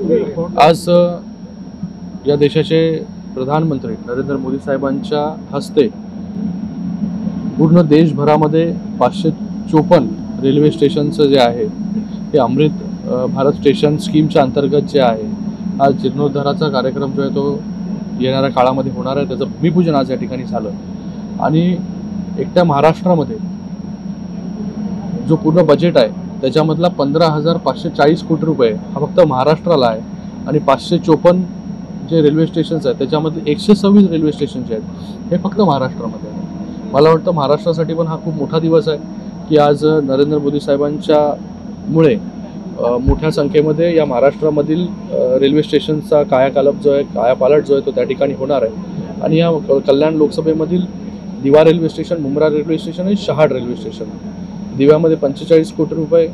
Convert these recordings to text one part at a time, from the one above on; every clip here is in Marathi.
आज या देशाचे प्रधानमंत्री नरेंद्र मोदी साहेबांच्या हस्ते पूर्ण देशभरामध्ये 554 रेल्वे स्टेशनचं जे आहे हे अमृत भारत स्टेशन स्कीमच्या अंतर्गत जे आहे हा जीर्णोद्धाराचा कार्यक्रम जो आहे तो येणाऱ्या काळामध्ये होणार आहे। त्याचं भूमिपूजन आज या ठिकाणी झालं आणि एकट्या महाराष्ट्रामध्ये जो पूर्ण बजेट आहे त्याच्यामधला 15,540 कोटी रुपये हा फक्त महाराष्ट्राला आहे आणि 554 जे रेल्वे स्टेशन्स आहेत त्याच्यामध्ये 126 रेल्वे स्टेशन जे आहेत हे फक्त महाराष्ट्रामध्ये आहे। मला वाटतं महाराष्ट्रासाठी पण हा खूप मोठा दिवस आहे की आज नरेंद्र मोदी साहेबांच्या मुळे मोठ्या संख्येमध्ये या महाराष्ट्रामधील रेल्वे स्टेशनचा कायापालट जो आहे तो त्या ठिकाणी होणार आहे। आणि या कल्याण लोकसभेमधील दिवा railway station, Mumbra railway station आणि शहाड रेल्वे स्टेशन, दिव्यामध्ये 45 कोटी रुपये,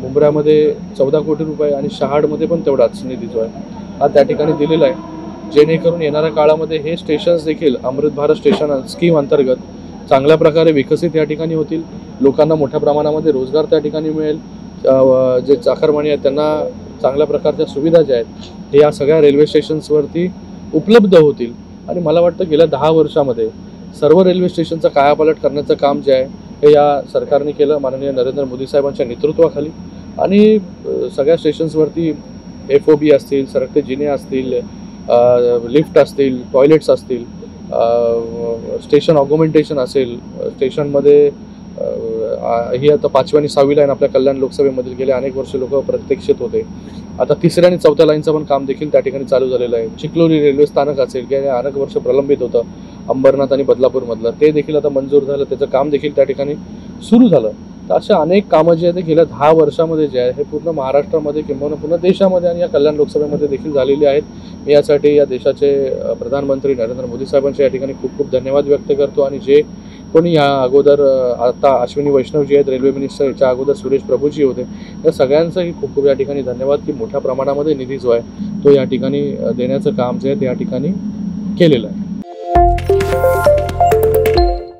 मुंब्र्यामध्ये 14 कोटी रुपये आणि शहाडमध्ये पण तेवढाच निधी जो आहे हा त्या ठिकाणी दिलेला आहे, जेणेकरून येणाऱ्या काळामध्ये हे स्टेशन्स देखील अमृत भारत स्टेशन स्कीम अंतर्गत चांगल्या प्रकारे विकसित या ठिकाणी होतील। लोकांना मोठ्या प्रमाणामध्ये रोजगार त्या ठिकाणी मिळेल, जे चाकरमानी आहेत त्यांना चांगल्या प्रकारच्या सुविधा ज्या आहेत हे या सगळ्या रेल्वे स्टेशन्सवरती उपलब्ध होतील। आणि मला वाटतं गेल्या 10 वर्षामध्ये सर्व रेल्वे स्टेशनचा कायापालट करण्याचं काम जे आहे हे या सरकारने केलं माननीय नरेंद्र मोदी साहेबांच्या नेतृत्वाखाली। आणि सगळ्या स्टेशन्सवरती FOB असतील, सरकते जिने असतील, लिफ्ट असतील, टॉयलेट्स असतील, स्टेशन ऑग्युमेंटेशन असेल, स्टेशनमध्ये ही आता 5वी आणि 6वी लाईन आपल्या कल्याण लोकसभेमधील गेले अनेक वर्ष लोक प्रत्यक्षित होते, आता 3ऱ्या आणि 4थ्या लाईनचं पण काम देखील त्या ठिकाणी चालू झालेलं आहे। चिखलोली रेल्वे स्थानक असेल गेले अनेक वर्ष प्रलंबित होतं अंबरनाथ आणि बदलापूरमधलं, ते देखील आता मंजूर झालं, त्याचं काम देखील त्या ठिकाणी सुरू झालं। तर अशा अनेक कामं जे आहेत ते गेल्या 10 वर्षामध्ये जे आहे हे पूर्ण महाराष्ट्रामध्ये किंवा पूर्ण देशामध्ये आणि या कल्याण लोकसभेमध्ये देखील झालेली आहेत। मी यासाठी या देशाचे प्रधानमंत्री नरेंद्र मोदी साहेबांचे या ठिकाणी खूप खूप धन्यवाद व्यक्त करतो। आणि जे कोणी या अगोदर आता अश्विनी वैष्णव जी आहेत रेल्वे मिनिस्टर, याच्या अगोदर सुरेश प्रभूजी होते, या सगळ्यांचंही खूप खूप या ठिकाणी धन्यवाद की मोठ्या प्रमाणामध्ये निधी जो आहे तो या ठिकाणी देण्याचं काम जे आहे ते या ठिकाणी केलेलं आहे।